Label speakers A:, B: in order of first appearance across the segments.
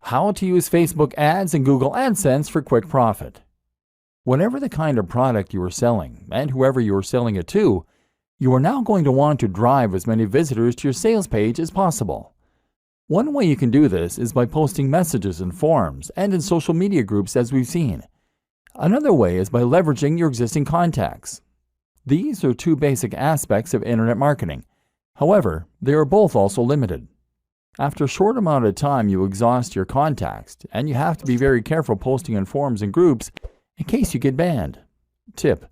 A: How to use Facebook ads and Google AdSense for quick profit. Whatever the kind of product you are selling and whoever you are selling it to, you are now going to want to drive as many visitors to your sales page as possible. One way you can do this is by posting messages in forums and in social media groups, as we've seen. Another way is by leveraging your existing contacts. These are two basic aspects of internet marketing. However, they are both also limited. After a short amount of time, you exhaust your contacts, and you have to be very careful posting in forums and groups in case you get banned. Tip: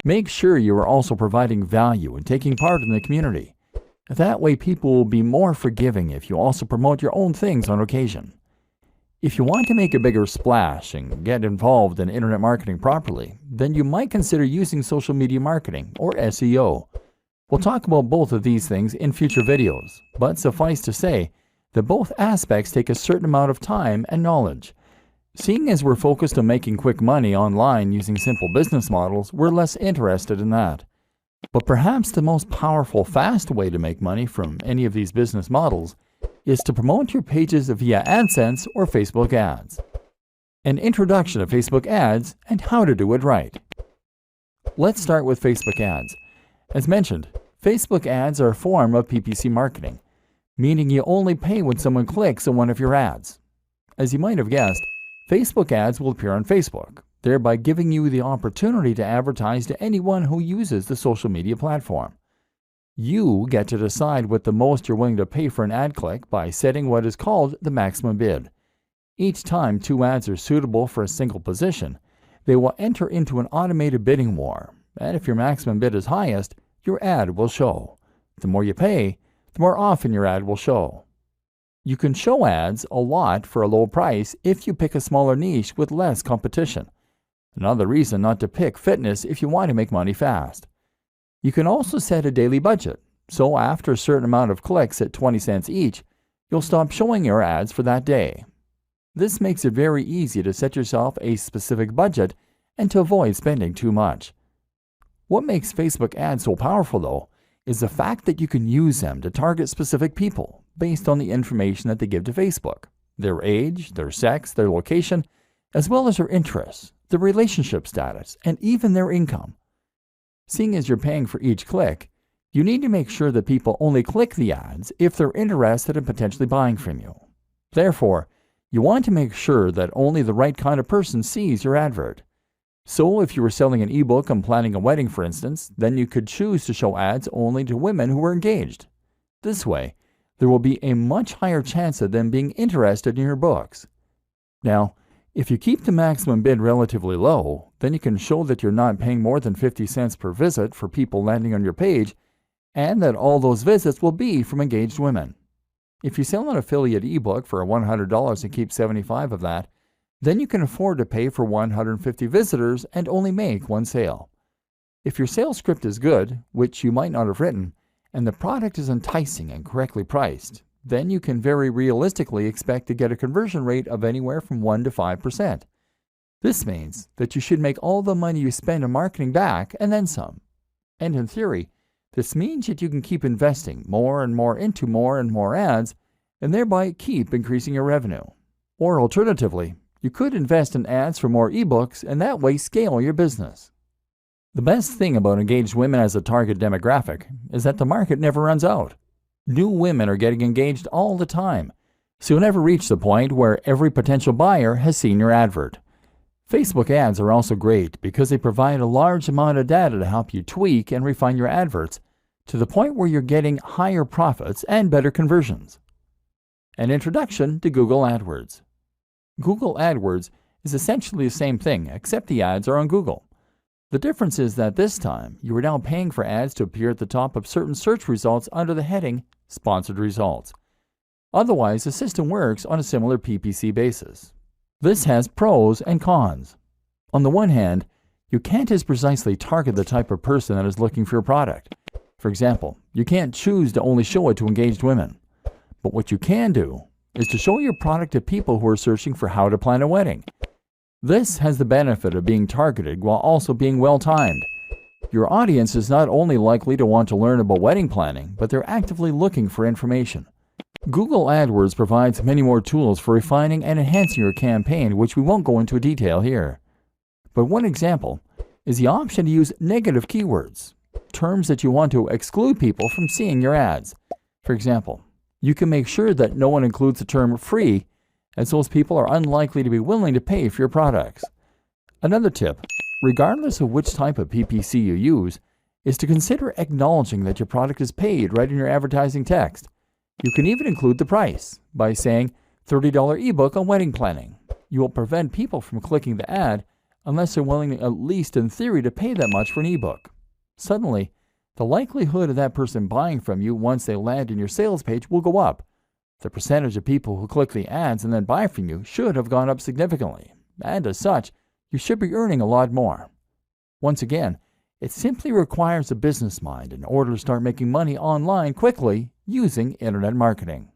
A: make sure you are also providing value and taking part in the community. That way people will be more forgiving if you also promote your own things on occasion. If you want to make a bigger splash and get involved in internet marketing properly, then you might consider using social media marketing, or SEO. We'll talk about both of these things in future videos, but suffice to say that both aspects take a certain amount of time and knowledge. Seeing as we're focused on making quick money online using simple business models, we're less interested in that. But perhaps the most powerful, fast way to make money from any of these business models is to promote your pages via AdSense or Facebook ads. An introduction to Facebook ads and how to do it right. Let's start with Facebook ads. As mentioned, Facebook ads are a form of PPC marketing, meaning you only pay when someone clicks on one of your ads. As you might have guessed, Facebook ads will appear on Facebook, thereby giving you the opportunity to advertise to anyone who uses the social media platform. You get to decide what the most you're willing to pay for an ad click by setting what is called the maximum bid. Each time two ads are suitable for a single position, they will enter into an automated bidding war, and if your maximum bid is highest, your ad will show. The more you pay, the more often your ad will show. You can show ads a lot for a low price if you pick a smaller niche with less competition. Another reason not to pick fitness if you want to make money fast. You can also set a daily budget, so after a certain amount of clicks at 20 cents each, you'll stop showing your ads for that day. This makes it very easy to set yourself a specific budget and to avoid spending too much. What makes Facebook ads so powerful, though, is the fact that you can use them to target specific people based on the information that they give to Facebook: their age, their sex, their location, as well as their interests, their relationship status, and even their income. Seeing as you're paying for each click, you need to make sure that people only click the ads if they're interested in potentially buying from you. Therefore, you want to make sure that only the right kind of person sees your advert. So if you were selling an ebook on planning a wedding, for instance, then you could choose to show ads only to women who are engaged. This way, there will be a much higher chance of them being interested in your books. Now, if you keep the maximum bid relatively low, then you can show that you're not paying more than 50 cents per visit for people landing on your page, and that all those visits will be from engaged women. If you sell an affiliate ebook for $100 and keep 75 of that, then you can afford to pay for 150 visitors and only make one sale. If your sales script is good, which you might not have written, and the product is enticing and correctly priced, then you can very realistically expect to get a conversion rate of anywhere from 1 to 5%. This means that you should make all the money you spend on marketing back and then some. And in theory, this means that you can keep investing more and more into more and more ads, and thereby keep increasing your revenue. Or alternatively, you could invest in ads for more ebooks and that way scale your business. The best thing about engaged women as a target demographic is that the market never runs out. New women are getting engaged all the time, so you'll never reach the point where every potential buyer has seen your advert. Facebook ads are also great because they provide a large amount of data to help you tweak and refine your adverts to the point where you're getting higher profits and better conversions. An introduction to Google AdWords. Google AdWords is essentially the same thing, except the ads are on Google. The difference is that this time, you are now paying for ads to appear at the top of certain search results under the heading Sponsored Results. Otherwise, the system works on a similar PPC basis. This has pros and cons. On the one hand, you can't as precisely target the type of person that is looking for your product. For example, you can't choose to only show it to engaged women. But what you can do is to show your product to people who are searching for how to plan a wedding. This has the benefit of being targeted while also being well-timed. Your audience is not only likely to want to learn about wedding planning, but they're actively looking for information. Google AdWords provides many more tools for refining and enhancing your campaign, which we won't go into detail here. But one example is the option to use negative keywords, terms that you want to exclude people from seeing your ads. For example, you can make sure that no one includes the term free, as those people are unlikely to be willing to pay for your products. Another tip, regardless of which type of PPC you use, is to consider acknowledging that your product is paid right in your advertising text. You can even include the price by saying $30 ebook on wedding planning. You will prevent people from clicking the ad unless they're willing, at least in theory, to pay that much for an ebook. Suddenly, the likelihood of that person buying from you once they land in your sales page will go up. The percentage of people who click the ads and then buy from you should have gone up significantly, and as such, you should be earning a lot more. Once again, it simply requires a business mind in order to start making money online quickly using internet marketing.